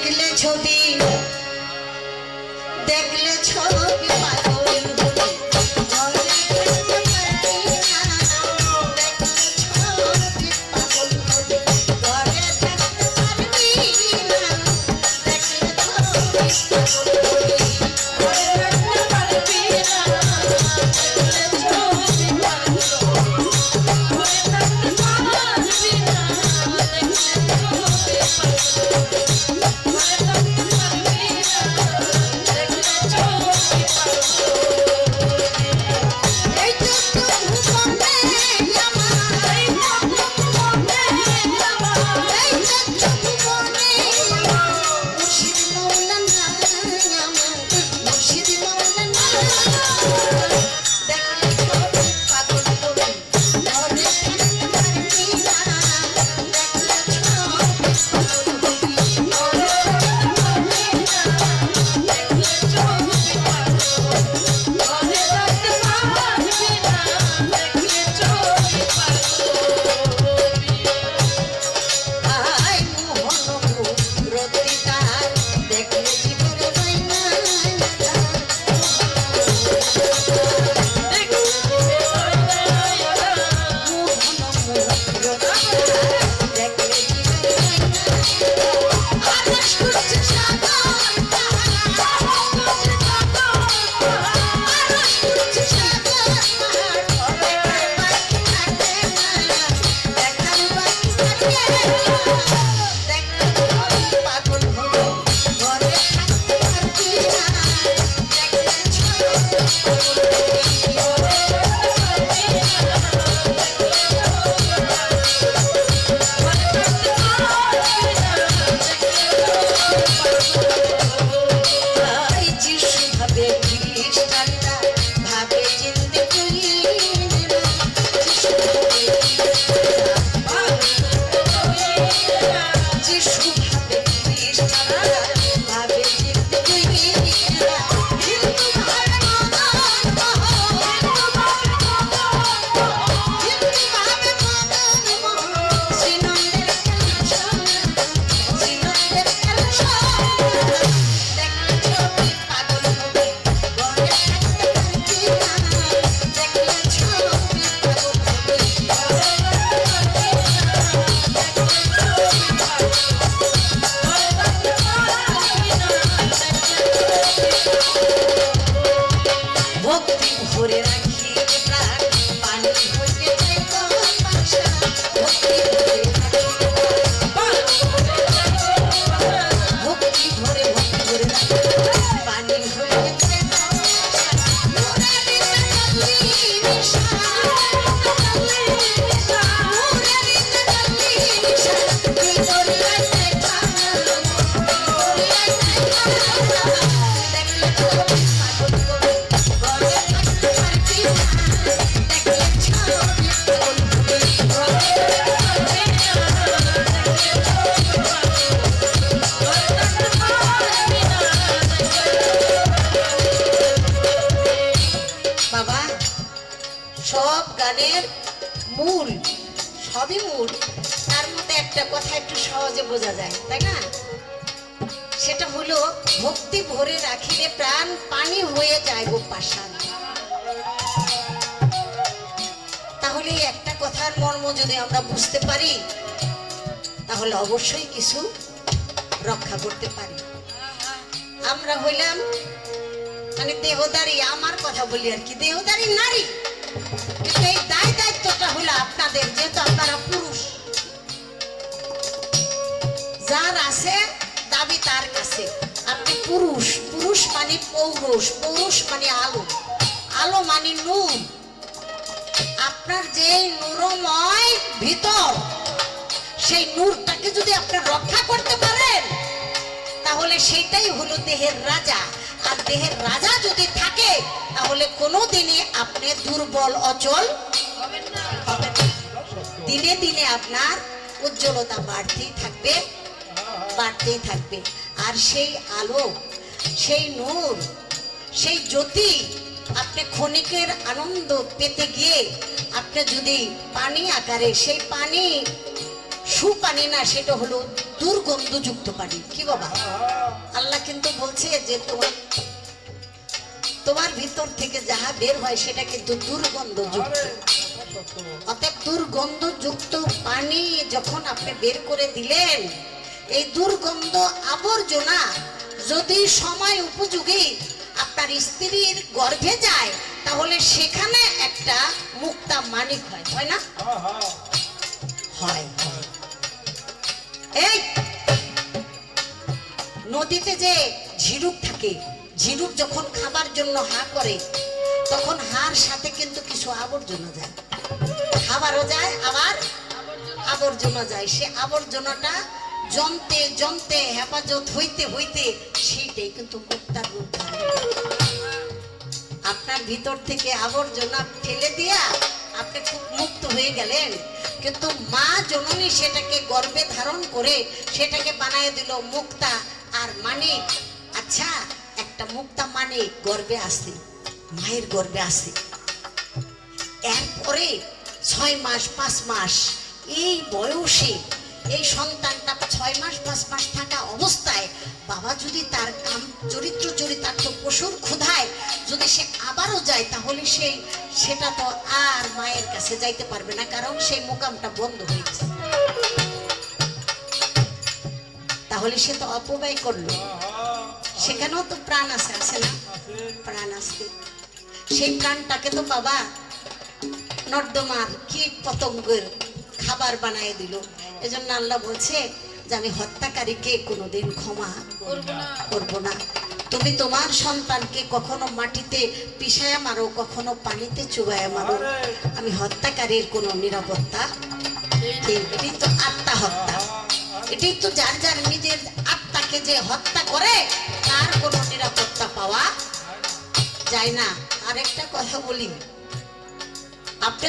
দেখলে ছবি পাগল হলে ঘরে থাকতে পারবি না। দেখলে ছবি পাগল হলে ঘরে থাকতে পারবি না। দেখলে ছবি পাগল হলে ঘরে থাকতে পারবি না। দেখলে ছবি পাগল ঘরে থাকতে পারবি না। দেখলে ছবি সব গানের মূল সবই মূল, তার মধ্যে একটা কথা একটু সহজে বোঝা যায়, তাই না? সেটা হলো ভক্তি ভরে রাখিলে প্রাণ পানি হয়ে যায় গো পাষাণ। তাহলে একটা কথার মর্ম যদি আমরা বুঝতে পারি তাহলে অবশ্যই কিছু রক্ষা করতে পারি। আমরা হইলাম মানে দেহদারি, আমার কথা বলি আর কি, দেহদারি নারী, কিন্তু এই দায় দায়িত্বটা হলো আপনাদের, যেহেতু আপনারা পুরুষ। যার আছে দাবি তার কাছে, আপনি পুরুষ, পুরুষ মানে পৌরুষ, পৌরুষ মানে আলো, আলো মানে নূর। আপনার যে নূরময় ভিতর, সেই নূরটাকে যদি আপনি রক্ষা করতে পারেন তাহলে সেটাই হলো দেহের রাজা। আর দেহের রাজা যদি থাকে তাহলে কোনোদিনই আপনি দুর্বল অচল হবেন না। দিনে দিনে আপনার উজ্জ্বলতা বাড়তেই থাকবে, বাড়তেই থাকবে। আর সেই আলো, সেই নূর, সেই জ্যোতি আপনি ক্ষণিকের আনন্দ পেতে গিয়ে আপনি যদি পানি আকারে সেই পানি সুপানি না, সেটা হলো দুর্গন্ধযুক্ত পানি। কি বাবা, আল্লাহ কিন্তু বলছে যে তোমার ভিতর থেকে যাহা বের হয় সেটা কিন্তু দুর্গন্ধযুক্ত। অতএব দুর্গন্ধযুক্ত পানি যখন আপনি বের করে দিলেন, এই দুর্গন্ধ আবর্জনা যদি সময় উপযোগী আপনার স্ত্রীর গর্ভে যায়, তাহলে সেখানে একটা মুক্তা মানিক হয়, হয় না? হয়। এই নদীতে যে ঝিনুক থাকে, ঝিনুক যখন খাবার জন্য হা করে, তখন হার সাথে কিন্তু কিছু আবর্জনা যায়, খাবারও যায় আবার আবর্জনা যায়। সে আবর্জনাটা জমতে জমতে হেফাজত হইতে হইতে সেইটাই কিন্তু মুক্তার রূপ ধারণ করে। আপনার ভিতর থেকে আবর্জনা ফেলে দিয়া আপনি খুব মুক্ত হয়ে গেলেন, কিন্তু মা জননী সেটাকে গর্ভে ধারণ করে সেটাকে বানায় দিল মুক্তা আর মানিক। আচ্ছা, একটা মুক্তা মানিক গর্ভে আসে, মায়ের গর্ভে আসে, এরপরে 6 মাস 5 মাস এই বয়সে এই সন্তানটা 6 মাস 5 মাস থাকা অবস্থায় বাবা যদি তার কাম চরিত্র চরিতার্থ পশুর ক্ষুধায় যদি সে আবারও যায়, তাহলে সেটা তো আর মায়ের কাছে যাইতে পারবে না, কারণ সেই মুকামটা বন্ধ হয়েছে। তাহলে সে তো অপব্যয় করলো। সেখানেও তো প্রাণ আছে, আছে না? প্রাণ আছে। সেই প্রাণটাকে তো বাবা নর্দমার কীট পতঙ্গের খাবার বানায় দিল। এজন্য আল্লাহ বলছে যে আমি হত্যাকারীকে কোনোদিন ক্ষমা করব না। তুমি তোমার সন্তানকে কখনো মাটিতে পিষায়া মারো, কখনো পানিতে চুবায়া মারো, আমি হত্যাকারীর কোনো নিরাপত্তা। এটাই তো আত্মা হত্যা, এটাই তো যার যার নিজের আত্মাকে যে হত্যা করে তার কোনো নিরাপত্তা পাওয়া যায় না। আরেকটা কথা বলি, আপনি